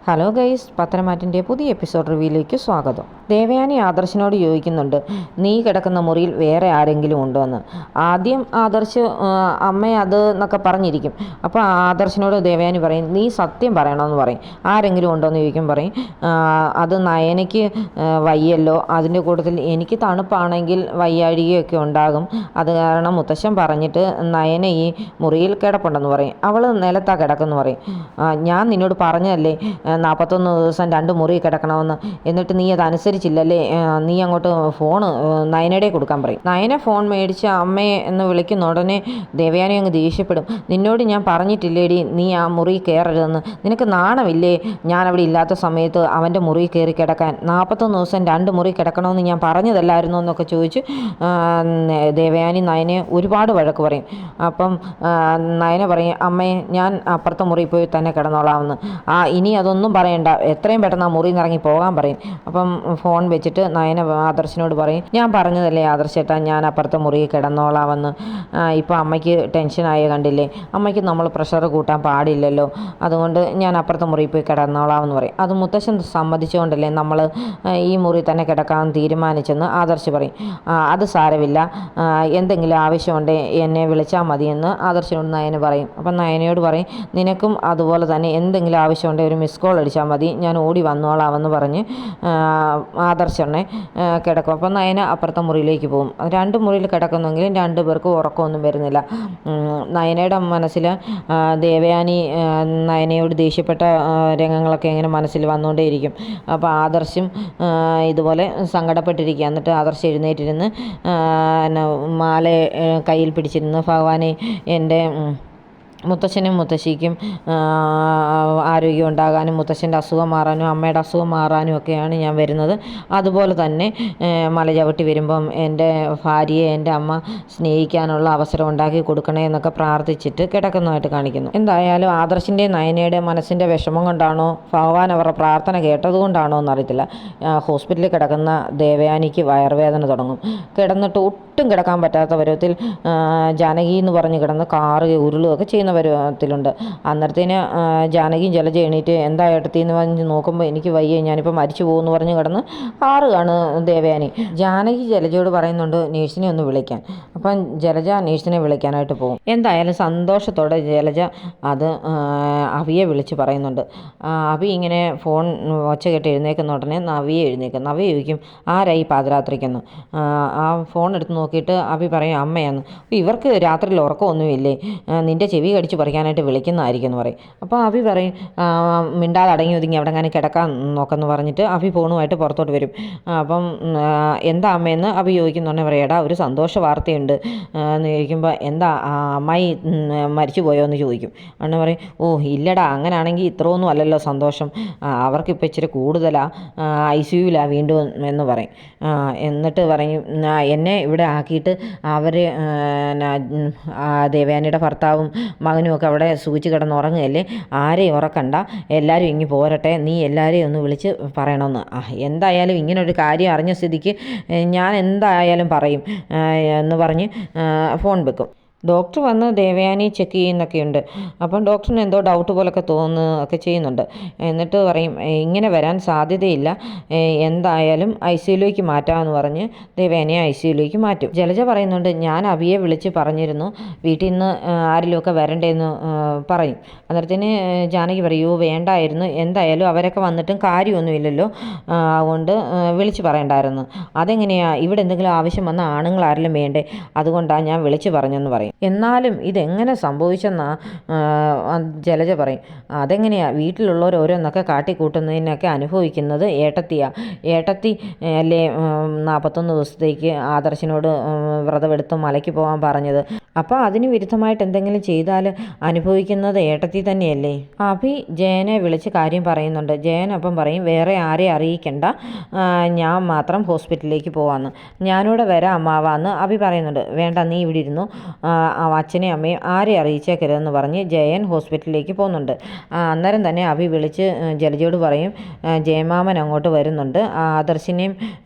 Hello guys, പത്തനംമാറ്റിൻ്റെ പുതിയ episode റിവ്യൂയിലേക്ക് സ്വാഗതം. ദേവയാനി ആദർശിനോട് ചോദിക്കുന്നുണ്ട്, നീ കിടക്കുന്ന മുറിയിൽ വേറെ ആരെങ്കിലും ഉണ്ടോ എന്ന്. ആദ്യം ആദർശ് അമ്മ അത് എന്നൊക്കെ പറഞ്ഞിരിക്കും. അപ്പോൾ ആദർശിനോട് ദേവയാനി പറയും, നീ സത്യം പറയണമെന്ന് പറയും. ആരെങ്കിലും ഉണ്ടോ എന്ന് ചോദിക്കും. പറയും, അത് നയനയ്ക്ക് വയ്യല്ലോ, അതിൻ്റെ കൂട്ടത്തിൽ എനിക്ക് തണുപ്പാണെങ്കിൽ വയ്യാഴികയൊക്കെ ഉണ്ടാകും, അത് കാരണം മുത്തശ്ശൻ പറഞ്ഞിട്ട് നയന ഈ മുറിയിൽ കിടപ്പുണ്ടെന്ന് പറയും. അവൾ നിലത്താ കിടക്കുമെന്ന് പറയും. ഞാൻ നിന്നോട് പറഞ്ഞതല്ലേ 41 ദിവസം 2 മുറി കിടക്കണമെന്ന്, എന്നിട്ട് നീ അത് അനുസരിച്ചില്ലല്ലേ, നീ അങ്ങോട്ട് ഫോണ് നയനയുടെ കൊടുക്കാൻ പറയും. നയന ഫോൺ മേടിച്ച് അമ്മയെ എന്ന് വിളിക്കുന്ന ഉടനെ ദേവയാനി അങ്ങ് ദേഷ്യപ്പെടും. നിന്നോട് ഞാൻ പറഞ്ഞിട്ടില്ലേടി നീ ആ മുറി കയറരുതെന്ന്, നിനക്ക് നാണമില്ലേ ഞാൻ അവിടെ ഇല്ലാത്ത സമയത്ത് അവൻ്റെ മുറി കയറി കിടക്കാൻ, 41 ദിവസം 2 മുറി കിടക്കണമെന്ന് ഞാൻ പറഞ്ഞതല്ലായിരുന്നു എന്നൊക്കെ ചോദിച്ച് ദേവയാനി നയനെ ഒരുപാട് വഴക്ക് പറയും. അപ്പം നയന പറയും, അമ്മയെ ഞാൻ അപ്പുറത്തെ മുറി പോയി തന്നെ കിടന്നോളാമെന്ന്, ഇനി അതൊന്നും പറയണ്ട, എത്രയും പെട്ടെന്ന് ആ മുറിയിൽ നിന്ന് ഇറങ്ങി പോകാൻ പറയും. അപ്പം ഫോൺ വെച്ചിട്ട് നയന ആദർശിനോട് പറയും, ഞാൻ പറഞ്ഞതല്ലേ ആദർശേട്ടാ ഞാൻ അപ്പുറത്തെ മുറിയിൽ കിടന്നോളാമെന്ന്, ഇപ്പോൾ അമ്മയ്ക്ക് ടെൻഷനായ കണ്ടില്ലേ, അമ്മയ്ക്ക് നമ്മൾ പ്രഷർ കൂട്ടാൻ പാടില്ലല്ലോ, അതുകൊണ്ട് ഞാൻ അപ്പുറത്തെ മുറിയിൽ പോയി കിടന്നോളാമെന്ന് പറയും. അത് മുത്തശ്ശൻ സമ്മതിച്ചുകൊണ്ടല്ലേ നമ്മൾ ഈ മുറി തന്നെ കിടക്കാൻ തീരുമാനിച്ചെന്ന് ആദർശ് പറയും. അത് സാരമില്ല, എന്തെങ്കിലും ആവശ്യമുണ്ടെങ്കിൽ എന്നെ വിളിച്ചാൽ മതിയെന്ന് ആദർശിനോട് നയന പറയും. അപ്പം നയനയോട് പറയും, നിനക്കും അതുപോലെ തന്നെ എന്തെങ്കിലും ആവശ്യമുണ്ടെങ്കിൽ ഒരു മിസ് കോൾ അടിച്ചാൽ മതി, ഞാൻ ഓടി വന്നോളാമെന്ന് പറഞ്ഞ് ആദർശനെ കിടക്കും. അപ്പം നയന അപ്പുറത്തെ മുറിയിലേക്ക് പോകും. 2 മുറിയിൽ കിടക്കുന്നെങ്കിലും 2 പേർക്കും ഉറക്കമൊന്നും വരുന്നില്ല. നയനയുടെ മനസ്സിൽ ദേവയാനി നയനയോട് ദേഷ്യപ്പെട്ട രംഗങ്ങളൊക്കെ ഇങ്ങനെ മനസ്സിൽ വന്നുകൊണ്ടേയിരിക്കും. അപ്പോൾ ആദർശും ഇതുപോലെ സങ്കടപ്പെട്ടിരിക്കുക. എന്നിട്ട് ആദർശ് എഴുന്നേറ്റിരുന്ന് മാല കയ്യിൽ പിടിച്ചിരുന്ന്, ഭഗവാനെ എൻ്റെ മുത്തശ്ശനും മുത്തശ്ശിക്കും ആരോഗ്യം ഉണ്ടാകാനും മുത്തശ്ശൻ്റെ അസുഖം മാറാനും അമ്മയുടെ അസുഖം മാറാനും ഒക്കെയാണ് ഞാൻ വരുന്നത്, അതുപോലെ തന്നെ മല ചവിട്ടി വരുമ്പം എൻ്റെ ഭാര്യയെ എൻ്റെ അമ്മ സ്നേഹിക്കാനുള്ള അവസരം ഉണ്ടാക്കി കൊടുക്കണേ എന്നൊക്കെ പ്രാർത്ഥിച്ചിട്ട് കിടക്കുന്നതായിട്ട് കാണിക്കുന്നു. എന്തായാലും ആദർശിൻ്റെ നയനയുടെ മനസ്സിൻ്റെ വിഷമം കൊണ്ടാണോ ഭഗവാൻ അവരുടെ പ്രാർത്ഥന കേട്ടതുകൊണ്ടാണോ എന്നറിയത്തില്ല, ഹോസ്പിറ്റലിൽ കിടക്കുന്ന ദേവയാനിക്ക് വയറുവേദന തുടങ്ങും. കിടന്നിട്ട് ഒട്ടും കിടക്കാൻ പറ്റാത്ത പരുവത്തിൽ ജാനകി എന്ന് പറഞ്ഞ് കിടന്ന് കാറ് ഉരുളുകയൊക്കെ ചെയ്യുന്ന പരുവത്തിലുണ്ട്. അന്നേരത്തേന് ജാനകിയും ജലജ എണീറ്റ് എന്താ ഏട്ടത്തി എന്ന് പറഞ്ഞ് നോക്കുമ്പോൾ, എനിക്ക് വയ്യ ഞാനിപ്പോൾ മരിച്ചു പോകുമെന്ന് പറഞ്ഞ് കിടന്ന് കാറുകയാണ് ദേവയാനി. ജാനകി ജലജയോട് പറയുന്നുണ്ട് നേഴ്സിനെ ഒന്ന് വിളിക്കാൻ. അപ്പം ജലജ നേഴ്സിനെ വിളിക്കാനായിട്ട് പോകും. എന്തായാലും സന്തോഷത്തോടെ ജലജ അത് അവിയെ വിളിച്ച് പറയുന്നുണ്ട്. അവി ഇങ്ങനെ ഫോൺ ഒച്ച കേട്ട് എഴുന്നേക്കുന്ന ഉടനെ നവിയെ എഴുന്നേക്കും. നവ്യ ചോദിക്കും, ആരായി പാതിരാത്രിക്കെന്ന്. ആ ഫോൺ എടുത്ത് നോക്കിയിട്ട് അവി പറയും, അമ്മയാന്ന്. ഇവർക്ക് രാത്രിയിൽ ഉറക്കമൊന്നുമില്ലേ, നിൻ്റെ ചെവി കടിച്ച് പറിക്കാനായിട്ട് വിളിക്കുന്നതായിരിക്കും എന്ന് പറയും. അപ്പോൾ അവി പറയും, മിണ്ടാതെ അടങ്ങി ഒതുങ്ങി അവിടെ അങ്ങനെ കിടക്കാൻ നോക്കെന്ന് പറഞ്ഞിട്ട് അവി ഫോണുമായിട്ട് പുറത്തോട്ട് വരും. അപ്പം എന്താ അമ്മയെന്ന് അവി ചോദിക്കുന്നുണ്ടെങ്കിൽ പറയും, എടാ ഒരു സന്തോഷ വാർത്തയുണ്ട് എന്ന് ചോദിക്കുമ്പോൾ, എന്താ അമ്മായി മരിച്ചു പോയോ എന്ന് ചോദിക്കും. അണ്ണ പറയും, ഓ ഇല്ലടാ, അങ്ങനെയാണെങ്കിൽ ഇത്രയൊന്നും അല്ലല്ലോ സന്തോഷം, അവർക്കിപ്പോൾ ഇച്ചിരി കൂടുതലാണ്, ICUവിലാണ് വീണ്ടും എന്ന് പറയും. എന്നിട്ട് പറയും, എന്നെ ഇവിടെ ആക്കിയിട്ട് അവർ ദേവയാനിയുടെ ഭർത്താവും മകനും ഒക്കെ അവിടെ സൂചിച്ച് കിടന്നുറങ്ങുകയല്ലേ, ആരെയും ഉറക്കണ്ട, എല്ലാവരും ഇങ്ങ് പോരട്ടെ, നീ എല്ലാവരെയും ഒന്ന് വിളിച്ച് പറയണമെന്ന്. എന്തായാലും ഇങ്ങനൊരു കാര്യം അറിഞ്ഞ സ്ഥിതിക്ക് ഞാൻ എന്തായാലും പറയും എന്ന് പറഞ്ഞ് ഫോൺ വെക്കും. ഡോക്ടർ വന്ന് ദേവയാനി ചെക്ക് ചെയ്യുന്നൊക്കെയുണ്ട്. അപ്പം ഡോക്ടറിന് എന്തോ ഡൗട്ട് പോലൊക്കെ തോന്നുകയൊക്കെ ചെയ്യുന്നുണ്ട്. എന്നിട്ട് പറയും, ഇങ്ങനെ വരാൻ സാധ്യതയില്ല, എന്തായാലും ICUവിലേക്ക് മാറ്റാമെന്ന് പറഞ്ഞ് ദേവയാനിയെ ICUവിലേക്ക് മാറ്റും. ജലജ പറയുന്നുണ്ട്, ഞാൻ അവിയെ വിളിച്ച് പറഞ്ഞിരുന്നു വീട്ടിൽ നിന്ന് ആരെങ്കിലുമൊക്കെ വരണ്ടേന്ന് പറയും. അന്നേരത്തിന് ജാനകി പറയൂ, വേണ്ടായിരുന്നു, എന്തായാലും അവരൊക്കെ വന്നിട്ടും കാര്യമൊന്നുമില്ലല്ലോ, അതുകൊണ്ട് വിളിച്ച് പറയണ്ടായിരുന്നു. അതെങ്ങനെയാണ്, ഇവിടെ എന്തെങ്കിലും ആവശ്യം വന്ന ആണുങ്ങൾ ആരെങ്കിലും വേണ്ടേ, അതുകൊണ്ടാണ് ഞാൻ വിളിച്ച് പറഞ്ഞെന്ന് പറയും. എന്നാലും ഇതെങ്ങനെ സംഭവിച്ചെന്നാ ജലജ പറയും. അതെങ്ങനെയാണ്, വീട്ടിലുള്ളവർ ഓരോന്നൊക്കെ കാട്ടിക്കൂട്ടുന്നതിനൊക്കെ അനുഭവിക്കുന്നത് ഏട്ടത്തി അല്ലേ 41 ദിവസത്തേക്ക് ആദർശിനോട് വ്രതമെടുത്ത് മലയ്ക്ക് പോകാൻ പറഞ്ഞത്, അപ്പോൾ അതിന് വിരുദ്ധമായിട്ട് എന്തെങ്കിലും ചെയ്താൽ അനുഭവിക്കുന്നത് ഏട്ടത്തി തന്നെയല്ലേ. അഭി ജയനെ വിളിച്ച് കാര്യം പറയുന്നുണ്ട്. ജയൻ അപ്പം പറയും, വേറെ ആരെയും അറിയിക്കണ്ട, ഞാൻ മാത്രം ഹോസ്പിറ്റലിലേക്ക് പോവാന്ന്, ഞാനിവിടെ വരാം അമ്മാവാന്ന് അഭി പറയുന്നുണ്ട്. വേണ്ട, നീ ഇവിടെ ഇരുന്നു, അച്ഛനെയും അമ്മയും ആരെയും അറിയിച്ചേക്കരുതെന്ന് പറഞ്ഞ് ജയൻ ഹോസ്പിറ്റലിലേക്ക് പോകുന്നുണ്ട്. അന്നേരം തന്നെ അഭി വിളിച്ച് ജലജയോട് പറയും, ജയമാമൻ അങ്ങോട്ട് വരുന്നുണ്ട്, ആദർശിനെയും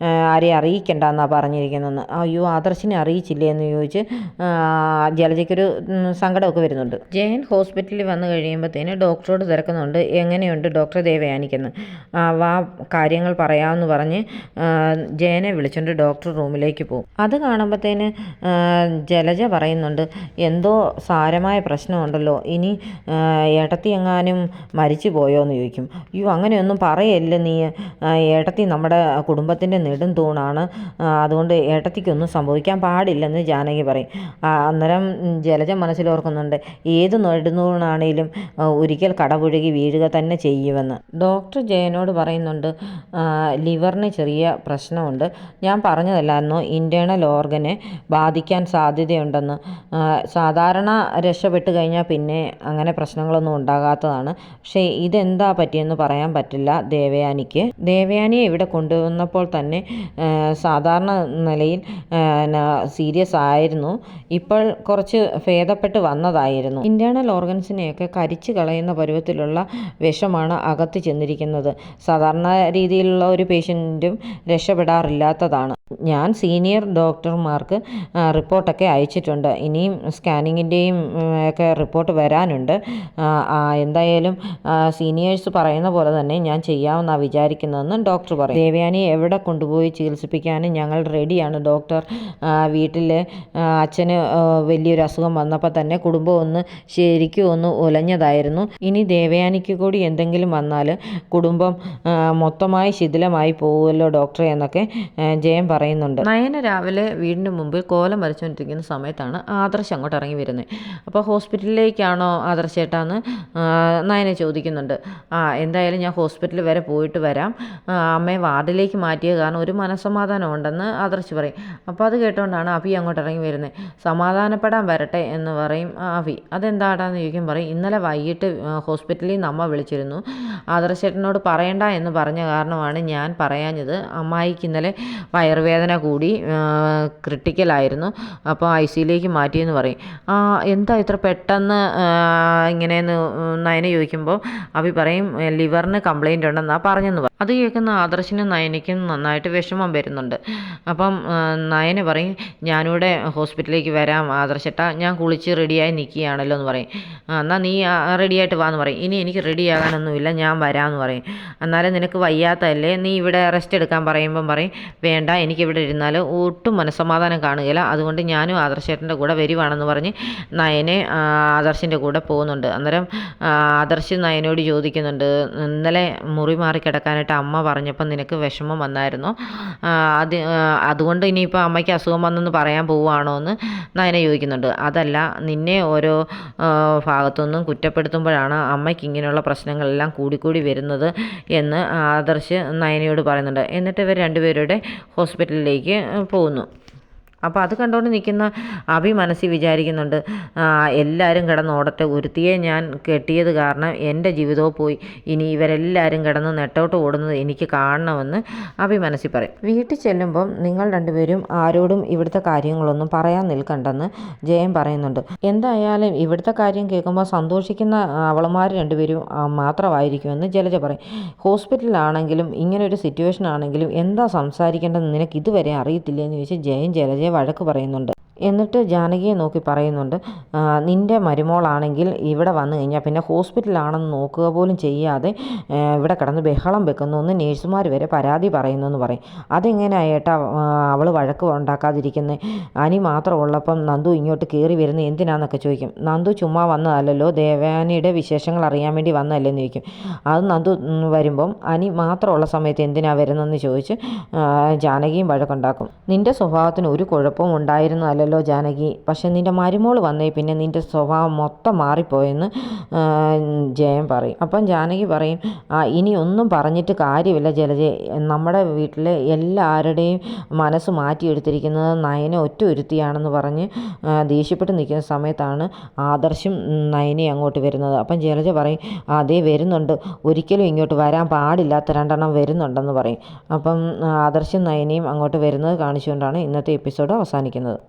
ആരെയും അറിയിക്കണ്ട എന്നാണ് പറഞ്ഞിരിക്കുന്നതെന്ന്. അയ്യോ ആദർശിനെ അറിയിച്ചില്ലേ എന്ന് ചോദിച്ച് ജലജയ്ക്കൊരു സങ്കടമൊക്കെ വരുന്നുണ്ട്. ജയൻ ഹോസ്പിറ്റലിൽ വന്നു കഴിയുമ്പോഴത്തേന് ഡോക്ടറോട് തിരക്കുന്നുണ്ട്, എങ്ങനെയുണ്ട് ഡോക്ടർ ദേവയാനിക്കെന്ന്. കാര്യങ്ങൾ പറയാമെന്ന് പറഞ്ഞ് ജയനെ വിളിച്ചുകൊണ്ട് ഡോക്ടർ റൂമിലേക്ക് പോകും. അത് കാണുമ്പോഴത്തേന് ജലജ പറയുന്നുണ്ട്, എന്തോ സാരമായ പ്രശ്നമുണ്ടല്ലോ, ഇനി ഏട്ടത്തി എങ്ങാനും മരിച്ചു പോയോ എന്ന് ചോദിക്കും. അയ്യോ അങ്ങനെയൊന്നും പറയല്ലേ നീ, ഏട്ടത്തി നമ്മുടെ കുടുംബത്തിൻ്റെ നെടും തൂണാണ്, അതുകൊണ്ട് ഏട്ടത്തിക്കൊന്നും സംഭവിക്കാൻ പാടില്ലെന്ന് ജാനകി പറയും. അന്നേരം ജലജ മനസ്സിലോർക്കുന്നുണ്ട്, ഏത് നെടുന്തൂണാണേലും ഒരിക്കൽ കടപുഴകി വീഴുക തന്നെ ചെയ്യുമെന്ന്. ഡോക്ടർ ജയനോട് പറയുന്നുണ്ട്, ലിവറിന് ചെറിയ പ്രശ്നമുണ്ട്, ഞാൻ പറഞ്ഞതല്ലായിരുന്നോ ഇൻറ്റേർണൽ ഓർഗനെ ബാധിക്കാൻ സാധ്യതയുണ്ടെന്ന്. സാധാരണ രക്ഷപ്പെട്ട് കഴിഞ്ഞാൽ പിന്നെ അങ്ങനെ പ്രശ്നങ്ങളൊന്നും ഉണ്ടാകാത്തതാണ്. പക്ഷേ ഇതെന്താ പറ്റിയെന്ന് പറയാൻ പറ്റില്ല ദേവയാനിക്ക്. ദേവയാനിയെ ഇവിടെ കൊണ്ടുവന്നപ്പോൾ തന്നെ സാധാരണ നിലയിൽ സീരിയസ് ആയിരുന്നു, ഇപ്പോൾ കുറച്ച് ഭേദപ്പെട്ട് വന്നതായിരുന്നു. ഇൻറ്റേർണൽ ഓർഗൻസിനെയൊക്കെ കരിച്ചു കളയുന്ന പരുവത്തിലുള്ള വിഷമാണ് അകത്ത് ചെന്നിരിക്കുന്നത്. സാധാരണ രീതിയിലുള്ള ഒരു പേഷ്യൻറ്റും രക്ഷപ്പെടാറില്ലാത്തതാണ്. ഞാൻ സീനിയർ ഡോക്ടർമാർക്ക് റിപ്പോർട്ടൊക്കെ അയച്ചിട്ടുണ്ട്, ഇനിയും സ്കാനിങ്ങിൻ്റെയും ഒക്കെ റിപ്പോർട്ട് വരാനുണ്ട്. എന്തായാലും സീനിയേഴ്സ് പറയുന്ന പോലെ തന്നെ ഞാൻ ചെയ്യാമെന്നാണ് വിചാരിക്കുന്നതെന്ന് ഡോക്ടർ പറയും. ദേവയാനിയെ എവിടെ കൊണ്ടുപോയി ചികിത്സിപ്പിക്കാനും ഞങ്ങൾ റെഡിയാണ് ഡോക്ടർ. വീട്ടിൽ അച്ഛന് വലിയൊരു അസുഖം വന്നപ്പോൾ തന്നെ കുടുംബം ശരിക്കും ഒന്ന് ഉലഞ്ഞതായിരുന്നു. ഇനി ദേവയാനിക്ക് കൂടി എന്തെങ്കിലും വന്നാൽ കുടുംബം മൊത്തമായി ശിഥിലമായി പോകുമല്ലോ ഡോക്ടറെ എന്നൊക്കെ ജയൻ പറയുന്നുണ്ട്. നയന രാവിലെ വീടിന് മുമ്പിൽ കോലം വരച്ചുകൊണ്ടിരിക്കുന്ന സമയത്താണ് ആദർശ് അങ്ങോട്ട് ഇറങ്ങി വരുന്നത്. അപ്പോൾ ഹോസ്പിറ്റലിലേക്കാണോ ആദർശ് ചേട്ടാന്ന് നയന ചോദിക്കുന്നുണ്ട്. എന്തായാലും ഞാൻ ഹോസ്പിറ്റലിൽ വരെ പോയിട്ട് വരാം, അമ്മയെ വാർഡിലേക്ക് മാറ്റിയത് കാരണം ഒരു മനസ്സമാധാനം ഉണ്ടെന്ന് ആദർശ് പറയും. അപ്പോൾ അത് കേട്ടുകൊണ്ടാണ് അഭി അങ്ങോട്ട് ഇറങ്ങി വരുന്നത്. സമാധാനപ്പെടാൻ വരട്ടെ എന്ന് പറയും അഭി. അതെന്താടാന്ന് ചോദിക്കും. പറയും, ഇന്നലെ വൈകിട്ട് ഹോസ്പിറ്റലിൽ നിന്ന് അമ്മ വിളിച്ചിരുന്നു, ആദർശ് ചേട്ടനോട് പറയണ്ട എന്ന് പറഞ്ഞ കാരണമാണ് ഞാൻ പറയാഞ്ഞത്. അമ്മായിക്ക് ഇന്നലെ വയറുവേദന കൂടി ക്രിട്ടിക്കലായിരുന്നു, അപ്പോൾ ICUലേക്ക് മാറ്റിയെന്ന് പറയും. എന്താ ഇത്ര പെട്ടെന്ന് ഇങ്ങനെയെന്ന് നയന ചോദിക്കുമ്പോൾ അഭി പറയും, ലിവറിന് കംപ്ലൈൻ്റ് ഉണ്ടെന്നാണ് പറഞ്ഞെന്ന് പറയും. അത് കേൾക്കുന്ന ആദർശിനും നയനയ്ക്കും നന്നായിട്ട് വിഷമം വരുന്നുണ്ട്. അപ്പം നയന പറയും, ഞാനിവിടെ ഹോസ്പിറ്റലിലേക്ക് വരാം ആദർശേട്ടാ, ഞാൻ കുളിച്ച് റെഡിയായി നിൽക്കുകയാണല്ലോ എന്ന് പറയും. എന്നാൽ നീ റെഡിയായിട്ട് വാന്ന് പറയും. ഇനി എനിക്ക് റെഡിയാകാനൊന്നുമില്ല, ഞാൻ വരാമെന്ന് പറയും. എന്നാലും നിനക്ക് വയ്യാത്തതല്ലേ, നീ ഇവിടെ റെസ്റ്റ് എടുക്കാൻ പറയുമ്പം പറയും, വേണ്ട എനിക്കിവിടെ ഇരുന്നാൽ ഒട്ടും മനസ്സമാധാനം കാണുകയില്ല, അതുകൊണ്ട് ഞാനും ആദർശേട്ടൻ്റെ കൂടെ വരുവാണെന്ന് പറഞ്ഞ് നയനെ ആദർശിൻ്റെ കൂടെ പോകുന്നുണ്ട്. അന്നേരം ആദർശ് നയനോട് ചോദിക്കുന്നുണ്ട്, ഇന്നലെ മുറി മാറി കിടക്കാനായിട്ട് അമ്മ പറഞ്ഞപ്പോൾ നിനക്ക് വിഷമം വന്നായിരുന്നോ, അതുകൊണ്ട് ഇനിയിപ്പോൾ അമ്മയ്ക്ക് അസുഖം വന്നെന്ന് പറയാൻ പോവുകയാണോ എന്ന് നയന ചോദിക്കുന്നുണ്ട്. അതല്ല, നിന്നെ ഓരോ ഭാഗത്തുനിന്നും കുറ്റപ്പെടുത്തുമ്പോഴാണ് അമ്മയ്ക്ക് ഇങ്ങനെയുള്ള പ്രശ്നങ്ങളെല്ലാം കൂടിക്കൂടി വരുന്നത് എന്ന് ആദർശ് നയനയോട് പറയുന്നുണ്ട്. എന്നിട്ട് ഇവർ രണ്ടുപേരുടെ ഹോസ്പിറ്റലിലേക്ക് പോകുന്നു. അപ്പോൾ അത് കണ്ടുകൊണ്ട് നിൽക്കുന്ന അഭി മനസ്സിൽ വിചാരിക്കുന്നുണ്ട്, എല്ലാവരും കിടന്നോടട്ടെ, ഒരുത്തിയെ ഞാൻ കെട്ടിയത് കാരണം എൻ്റെ ജീവിതവും പോയി, ഇനി ഇവരെല്ലാവരും കിടന്ന് നെട്ടോട്ട് ഓടുന്നത് എനിക്ക് കാണണമെന്ന് അഭി മനസ്സിൽ പറയും. വീട്ടിൽ ചെല്ലുമ്പം നിങ്ങൾ രണ്ടുപേരും ആരോടും ഇവിടുത്തെ കാര്യങ്ങളൊന്നും പറയാൻ നിൽക്കണ്ടെന്ന് ജയൻ പറയുന്നുണ്ട്. എന്തായാലും ഇവിടുത്തെ കാര്യം കേൾക്കുമ്പോൾ സന്തോഷിക്കുന്ന അവളുമാർ രണ്ടുപേരും മാത്രമായിരിക്കുമെന്ന് ജലജ പറയും. ഹോസ്പിറ്റലിലാണെങ്കിലും ഇങ്ങനൊരു സിറ്റുവേഷൻ ആണെങ്കിലും എന്താ സംസാരിക്കേണ്ടതെന്ന് നിനക്ക് ഇതുവരെ അറിയത്തില്ലെന്ന് ചോദിച്ച് ജയൻ ജലജയെ വഴക്ക് പറയുന്നുണ്ട്. എന്നിട്ട് ജാനകിയെ നോക്കി പറയുന്നുണ്ട്, നിൻ്റെ മരുമോളാണെങ്കിൽ ഇവിടെ വന്നു കഴിഞ്ഞാൽ പിന്നെ ഹോസ്പിറ്റലാണെന്ന് നോക്കുക പോലും ചെയ്യാതെ ഇവിടെ കിടന്ന് ബഹളം വെക്കുന്നു എന്ന് നേഴ്സുമാർ വരെ പരാതി പറയുന്നു എന്ന് പറയും. അതെങ്ങനെയായിട്ടാ അവൾ വഴക്ക് ഉണ്ടാക്കാതിരിക്കുന്നത്? അനി മാത്രമുള്ളപ്പം നന്ദു ഇങ്ങോട്ട് കയറി വരുന്നത് എന്തിനാന്നൊക്കെ ചോദിക്കും. നന്ദു ചുമ്മാ വന്നതല്ലല്ലോ, ദേവയാനിയുടെ വിശേഷങ്ങൾ അറിയാൻ വേണ്ടി വന്നതല്ലെന്ന് ചോദിക്കും. അത് നന്ദു വരുമ്പം അനി മാത്രമുള്ള സമയത്ത് എന്തിനാ വരുന്നതെന്ന് ചോദിച്ച് ജാനകിയും വഴക്കുണ്ടാക്കും. നിൻ്റെ സ്വഭാവത്തിന് ഒരു കുഴപ്പവും ഉണ്ടായിരുന്നതല്ലോ ജാനകി, പക്ഷെ നിൻ്റെ മരുമോൾ വന്നേ പിന്നെ നിൻ്റെ സ്വഭാവം മൊത്തം മാറിപ്പോയെന്ന് ജയൻ പറയും. അപ്പം ജാനകി പറയും, ഇനി ഒന്നും പറഞ്ഞിട്ട് കാര്യമില്ല ജലജ, നമ്മുടെ വീട്ടിലെ എല്ലാവരുടെയും മനസ്സ് മാറ്റിയെടുത്തിരിക്കുന്നത് നയനെ ഒറ്റ ഒരുത്തിയാണെന്ന് പറഞ്ഞ് ദേഷ്യപ്പെട്ട് നിൽക്കുന്ന സമയത്താണ് ആദർശും നയനെ അങ്ങോട്ട് വരുന്നത്. അപ്പം ജലജ പറയും, അതേ വരുന്നുണ്ട്, ഒരിക്കലും ഇങ്ങോട്ട് വരാൻ പാടില്ലാത്ത രണ്ടെണ്ണം വരുന്നുണ്ടെന്ന് പറയും. അപ്പം ആദർശും നയനയും അങ്ങോട്ട് വരുന്നത് കാണിച്ചുകൊണ്ടാണ് ഇന്നത്തെ എപ്പിസോഡ് അവസാനിക്കുന്നത്.